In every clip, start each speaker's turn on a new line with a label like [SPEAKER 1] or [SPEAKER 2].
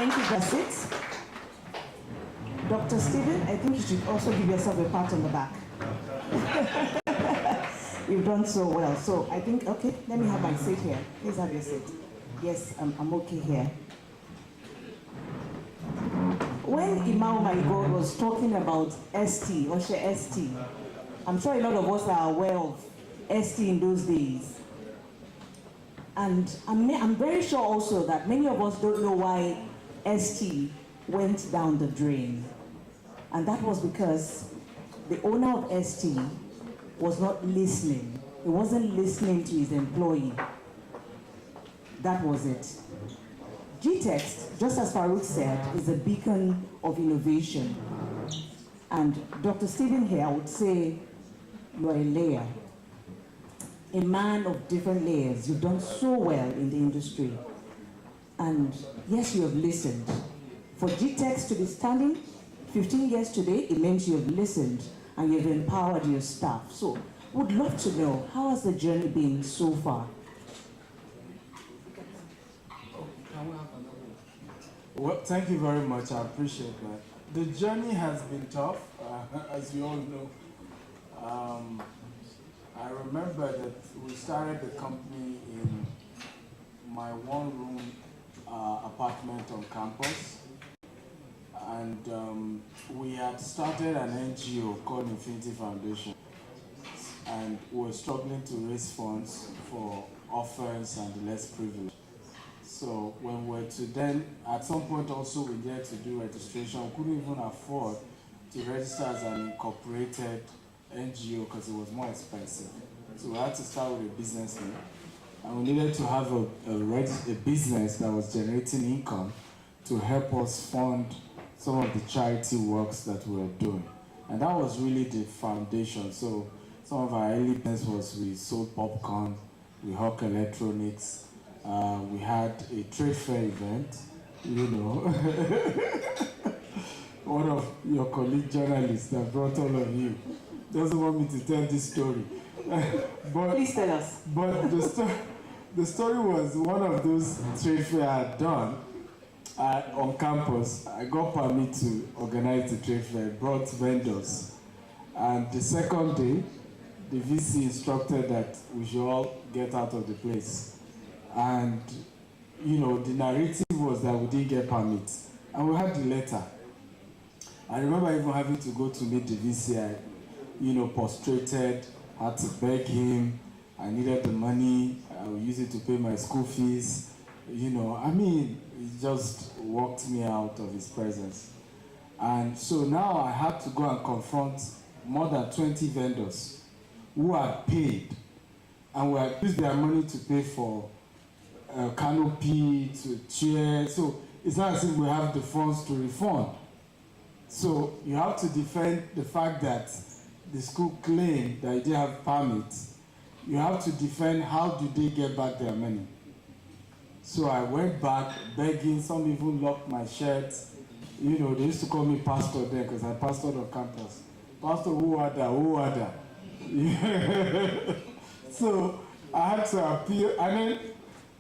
[SPEAKER 1] Thank you, that's it. Dr. Stephen, I think you should also give yourself a pat on the back. You've done so well. So I think, okay, let me have my seat here. Please have your seat. Yes, I'm okay here. When Imao Marigold was talking about ST, Oshe ST, I'm sure a lot of us are aware of ST in those days. And I'm very sure also that many of us don't know why ST went down the drain. And that was because the owner of ST was not listening. He wasn't listening to his employee. That was it. Gtext, just as Farouk said, is a beacon of innovation. And Dr. Stephen here, I would say you are a layer, a man of different layers. You've done so well in the industry. And yes, you have listened. For Gtext to be standing 15 years today, it means you have listened and you've empowered your staff. So, would love to know, how has the journey been so far?
[SPEAKER 2] Well, thank you very much. I appreciate that. The journey has been tough, as you all know. I remember that we started the company in my one-room apartment on campus. And we had started an NGO called Infinity Foundation. And we were struggling to raise funds for orphans and the less privileged. So when we were to then, at some point also we needed to do registration. We couldn't even afford to register as an incorporated NGO because it was more expensive. So we had to start with a business name. And we needed to have a business that was generating income to help us fund some of the charity works that we were doing. And that was really the foundation. So some of our early business was we sold popcorn, we hawked electronics, we had a trade fair event, you know. One of your colleague journalists that brought all of you doesn't want me to tell this story. But,
[SPEAKER 1] please tell us.
[SPEAKER 2] But the story was one of those trade fair I had done on campus. I got permit to organize the trade fair, brought vendors. And the second day, the VC instructed that we should all get out of the place. And, you know, the narrative was that we didn't get permits. And we had the letter. I remember even having to go to meet the VC. I, you know, prostrated, had to beg him. I needed the money. I would use it to pay my school fees. You know, I mean, he just walked me out of his presence. And so now I had to go and confront more than 20 vendors who had paid and we had used their money to pay for canopy, to chairs. So it's not as if we have the funds to refund. So you have to defend the fact that the school claimed that they didn't have permits. You have to defend how do they get back their money. So I went back begging, some even locked my shirts. You know, they used to call me pastor then because I pastored on campus. Pastor, who are that? So I had to appeal, and then,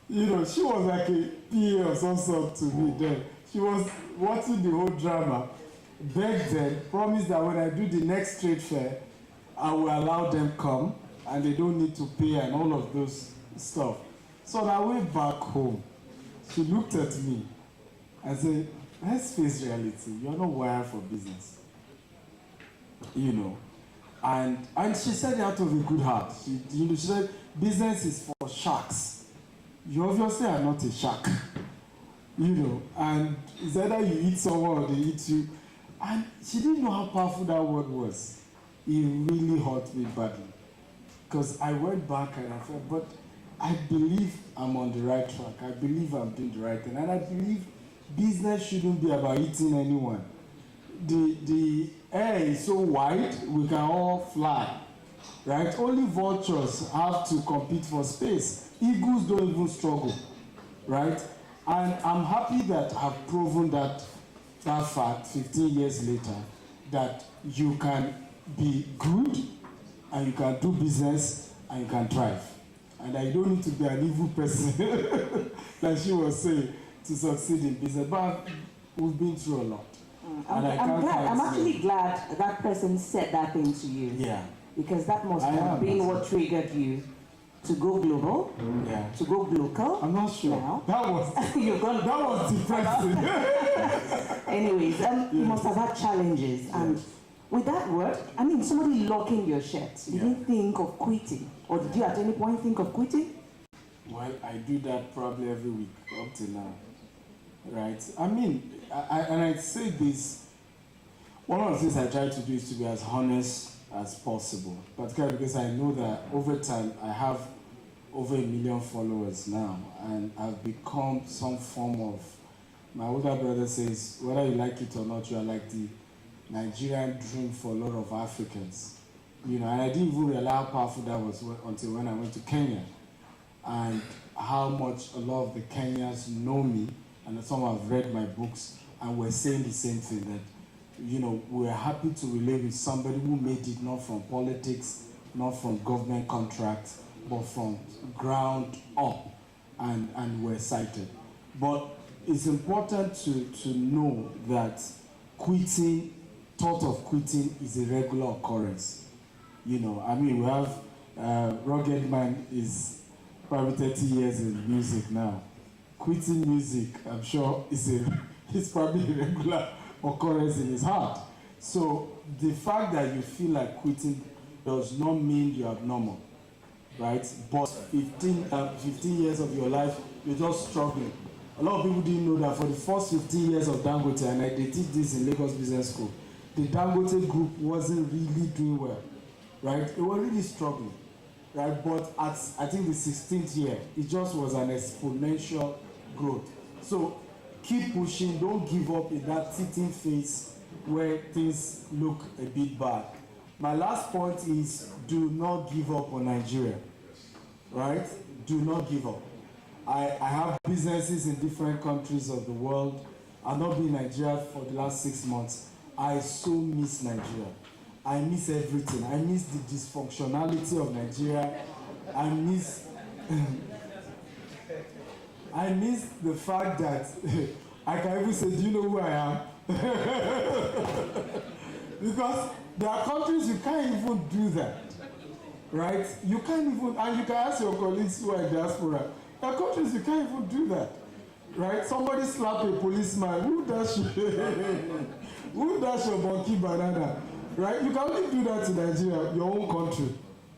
[SPEAKER 2] you know, she was like a PA of some sort to me then. She was watching the whole drama, begged them, promised that when I do the next trade fair, I will allow them come, and they don't need to pay and all of those stuff. So on our way back home, she looked at me and said, let's face reality, you're not wired for business. You know. And she said it out of a good heart. She said, business is for sharks. You obviously are not a shark. You know, and it's either you eat someone or they eat you. And she didn't know how powerful that word was. It really hurt me badly. Because I went back and I thought, but I believe I'm on the right track. I believe I'm doing the right thing. And I believe business shouldn't be about eating anyone. The air is so wide, we can all fly, right? Only vultures have to compete for space. Eagles don't even struggle, right? And I'm happy that I've proven that fact 15 years later, that you can be good and you can do business and you can thrive. And I don't need to be an evil person, like she was saying. to succeed in business. But we've been through a lot.
[SPEAKER 1] I'm actually glad that person said that thing to you.
[SPEAKER 2] Yeah.
[SPEAKER 1] Because that must have been what triggered you to go global, to go local.
[SPEAKER 2] I'm not sure.
[SPEAKER 1] Now.
[SPEAKER 2] That was depressing.
[SPEAKER 1] Anyways, you must have had challenges. And with that word, I mean, somebody locking your shirt, you didn't think of quitting? Or did you at any point think of quitting?
[SPEAKER 2] Well, I do that probably every week up till now. Right? I mean, I say this, one of the things I try to do is to be as honest as possible, particularly because I know that over time I have over 1 million followers now, and I've become some form of, my older brother says, whether you like it or not, you are like the Nigerian dream for a lot of Africans. You know, and I didn't even realize how powerful that was until when I went to Kenya, and how much a lot of the Kenyans know me, and some have read my books, and were saying the same thing, that you know, we're happy to relate with somebody who made it not from politics, not from government contracts, but from ground up, and we're cited. But it's important to know that thought of quitting is a regular occurrence. You know, I mean, we have, Rugged Man is probably 30 years in music now. Quitting music, I'm sure, is probably a regular occurrence in his heart. So the fact that you feel like quitting does not mean you're abnormal, right? But 15 years of your life, you're just struggling. A lot of people didn't know that for the first 15 years of Dangote, and they teach this in Lagos Business School, the Dangote group wasn't really doing well, right? They were really struggling, right? But at, I think, the 16th year, it just was an exponential growth. So keep pushing, don't give up in that sitting phase where things look a bit bad. My last point is, do not give up on Nigeria, right? Do not give up. I have businesses in different countries of the world. I've not been in Nigeria for the last 6 months. I so miss Nigeria. I miss everything. I miss the dysfunctionality of Nigeria. I miss I miss the fact that I can even say, do you know who I am? Because there are countries you can't even do that, right? You can't even, and you can ask your colleagues who are in diaspora, there are countries you can't even do that, right? Somebody slap a policeman, who does your monkey banana, right? You can only do that in Nigeria, your own country.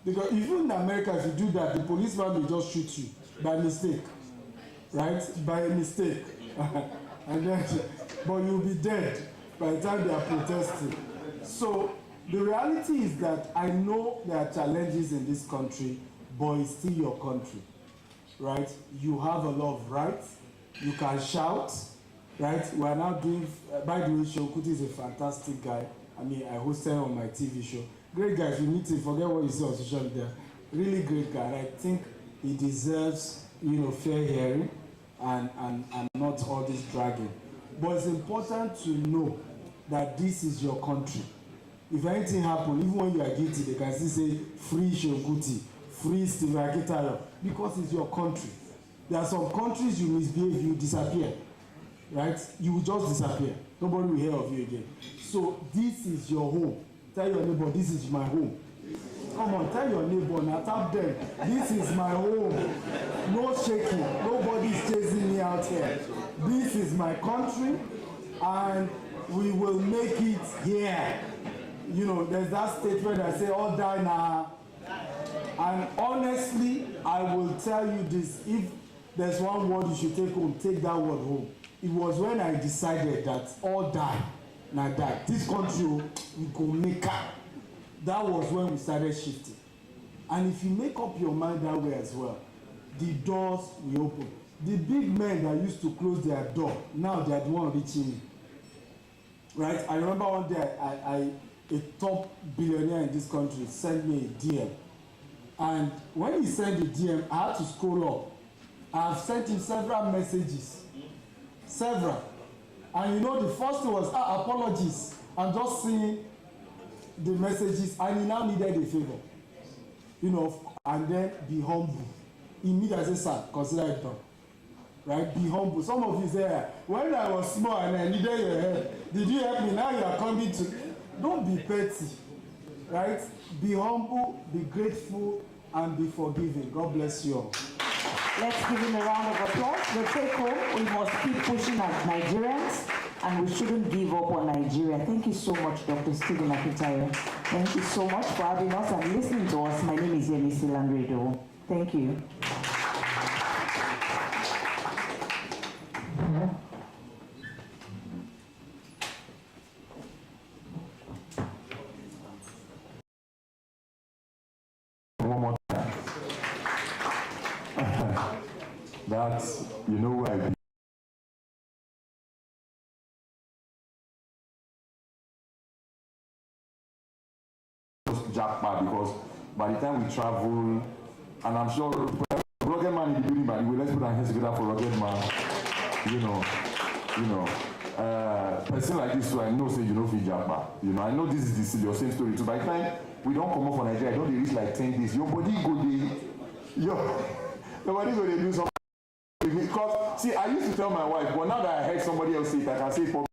[SPEAKER 2] Because even in America, if you do that, the policeman will just shoot you by mistake. Right? By a mistake. And then, but you'll be dead by the time they are protesting. So the reality is that I know there are challenges in this country, but it's still your country. Right? You have a lot of rights. You can shout. Right? We are now doing, by the way, Shokuti is a fantastic guy. I mean, I hosted him on my TV show. Great guy. If you meet him, forget what you see on social media. Really great guy. And I think he deserves, you know, fair hearing and not all this dragging. But it's important to know that this is your country. If anything happens, even when you are guilty, they can still say, free Shokuti, free Stephen Akitayo, because it's your country. There are some countries you misbehave, you disappear. Right? You will just disappear. Nobody will hear of you again. So this is your home. Tell your neighbor, this is my home. Come on, tell your neighbor, now tap them. This is my home. No shaking. Nobody's chasing me out here. This is my country, and we will make it here. You know, there's that statement that say, all die now. And honestly, I will tell you this, if there's one word you should take home, take that word home. It was when I decided that all die, now die. This country, we go make it. That was when we started shifting. And if you make up your mind that way as well, the doors will open. The big men that used to close their door, now they are the one reaching me. Right? I remember one day, a top billionaire in this country sent me a DM. And when he sent the DM, I had to scroll up. I've sent him several messages. Several. And you know, the first thing was, apologies. I'm just seeing the messages, and he now needed a favor. You know, and then be humble. Immediately, sir, consider it done. right? Be humble. Some of you say, when I was small and I needed your help, did you help me? Now you are coming to. Don't be petty, right? Be humble, be grateful, and be forgiving. God bless you all.
[SPEAKER 1] Let's give him a round of applause. The take home, we must keep pushing as Nigerians, and we shouldn't give up on Nigeria. Thank you so much, Dr. Stephen Akintayo. Thank you so much for having us and listening to us. My name is Yemisi Landredo. Thank you.
[SPEAKER 3] One more time. That's, you know where I be. Jackpot, because by the time we travel, and I'm sure Rugged Man in the building, by the way, let's put our hands together for Rugged Man. Person like this, so I know say you know fit jackpot. I know this is your same story too. By the time we don't come up for Nigeria, don't they reach like 10 days? Your body go do something. Because see, I used to tell my wife, but now that I heard somebody else say it, I can say it.